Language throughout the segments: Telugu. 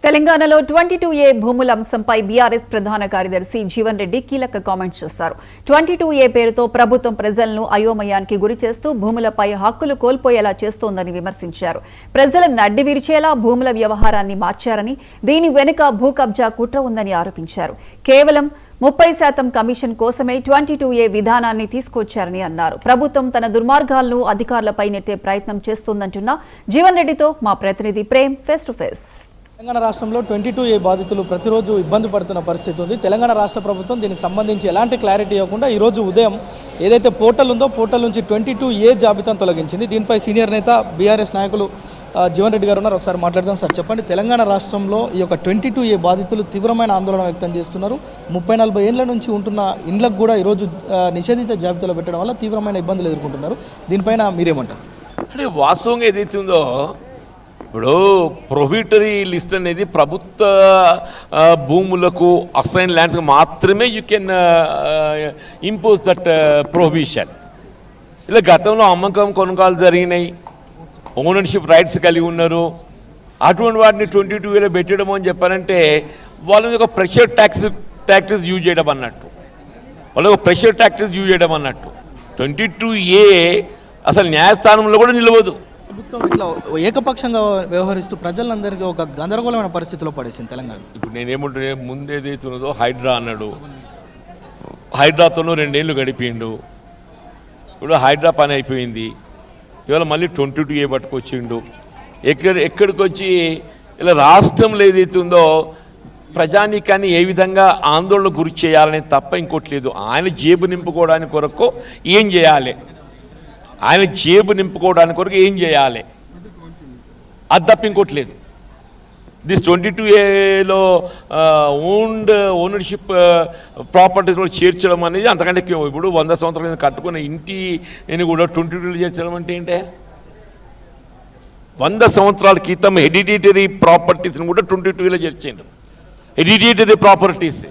తెలంగాణలో 22A భూముల అంశంపై బీఆర్ఎస్ ప్రధాన కార్యదర్శి జీవన్ రెడ్డి కీలక కామెంట్స్ చేశారు. 22A పేరుతో ప్రభుత్వం ప్రజలను అయోమయానికి గురి చేస్తూ భూములపై హక్కులు కోల్పోయేలా చేస్తోందని విమర్శించారు. ప్రజలను అడ్డి విరిచేలా భూముల వ్యవహారాన్ని మార్చారని, దీని వెనుక భూ కబ్జా కుట్ర ఉందని ఆరోపించారు. కేవలం 30% కమిషన్ కోసమే 22A విధానాన్ని తీసుకొచ్చారని అన్నారు. ప్రభుత్వం తన దుర్మార్గాలను అధికారులపై నెట్టే ప్రయత్నం చేస్తోందంటున్న జీవన్ రెడ్డితో మా ప్రతినిధి Prem face to face. Telangana రాష్ట్రంలో 22A బాధితులు ప్రతిరోజు ఇబ్బంది పడుతున్న పరిస్థితి ఉంది. తెలంగాణ రాష్ట్ర ప్రభుత్వం దీనికి సంబంధించి ఎలాంటి క్లారిటీ ఇవ్వకుండా ఈరోజు ఉదయం ఏదైతే పోర్టల్ ఉందో పోర్టల్ నుంచి 22A జాబితాను తొలగించింది. దీనిపై సీనియర్ నేత బీఆర్ఎస్ నాయకులు జీవన్ రెడ్డి గారు ఉన్నారు. ఒకసారి మాట్లాడదాం. సార్ చెప్పండి, తెలంగాణ రాష్ట్రంలో ఈ యొక్క 22A బాధితులు తీవ్రమైన ఆందోళన వ్యక్తం చేస్తున్నారు. 30-40 ఏళ్ల నుంచి ఉంటున్న ఇండ్లకు కూడా ఈరోజు నిషేధిత జాబితాలో పెట్టడం వల్ల తీవ్రమైన ఇబ్బందులు ఎదుర్కొంటున్నారు. దీనిపైన మీరేమంటారు? అంటే వాస్తవంగా ఏదైతుందో ఇప్పుడు ప్రొహిబిటరీ లిస్ట్ అనేది ప్రభుత్వ భూములకు అసైన్ ల్యాండ్స్కి మాత్రమే you can impose that prohibition. ఇలా గతంలో అమ్మకం కొనుగోలు జరిగినాయి, ఓనర్షిప్ రైట్స్ కలిగి ఉన్నారు. అటువంటి వాటిని 22Aలో పెట్టడం అని చెప్పారంటే వాళ్ళ ఒక ప్రెషర్ ట్యాక్సెస్ యూజ్ చేయడం అన్నట్టు, వాళ్ళ ఒక ప్రెషర్ ట్యాక్సెస్ యూజ్ చేయడం అన్నట్టు. 22A అసలు న్యాయస్థానంలో కూడా నిలవదు. ప్రభుత్వం ఇట్లా ఏకపక్షంగా వ్యవహరిస్తూ ప్రజలందరికీ ఒక గందరగోళమైన పరిస్థితిలో పడేసింది తెలంగాణ. ఇప్పుడు నేనేమంటే ముందేదైతున్నదో హైడ్రా అన్నాడు, హైడ్రాతోనూ 2 ఏళ్ళు గడిపిండు. ఇప్పుడు హైడ్రా పని అయిపోయింది, ఇవాళ మళ్ళీ 22A పట్టుకొచ్చిండు. ఎక్కడికి వచ్చి ఇలా రాష్ట్రంలో ఏదైతుందో ప్రజానీకాన్ని ఏ విధంగా ఆందోళన గురి చేయాలని తప్ప ఇంకోటి లేదు. ఆయన జేబు నింపుకోవడానికి కొరకు ఏం చేయాలి, ఆయన జేబు నింపుకోవడానికి కొరకు ఏం చేయాలి, అది తప్ప ఇంకోటి లేదు. దిస్ 22Aలో ఓనర్షిప్ ప్రాపర్టీస్ కూడా చేర్చడం అనేది అంతకంటే ఇప్పుడు 100 సంవత్సరాల కట్టుకున్న ఇంటిని కూడా 22Aలో చేర్చడం అంటే ఏంటే? 100 సంవత్సరాల క్రితం హెరిడిటరీ ప్రాపర్టీస్ని కూడా 22Aలో చేర్చారు. హెరిడిటరీ ప్రాపర్టీస్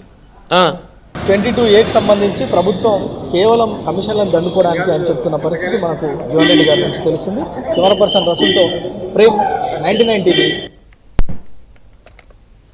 22Aకి సంబంధించి ప్రభుత్వం కేవలం కమిషన్లను దండుకోవడానికి అని చెప్తున్న పరిస్థితి మనకు జీవన్ రెడ్డి గారి నుంచి తెలుస్తుంది. కెమెరా పర్సన్ రసూల్తో ప్రేమ్, 99 TV.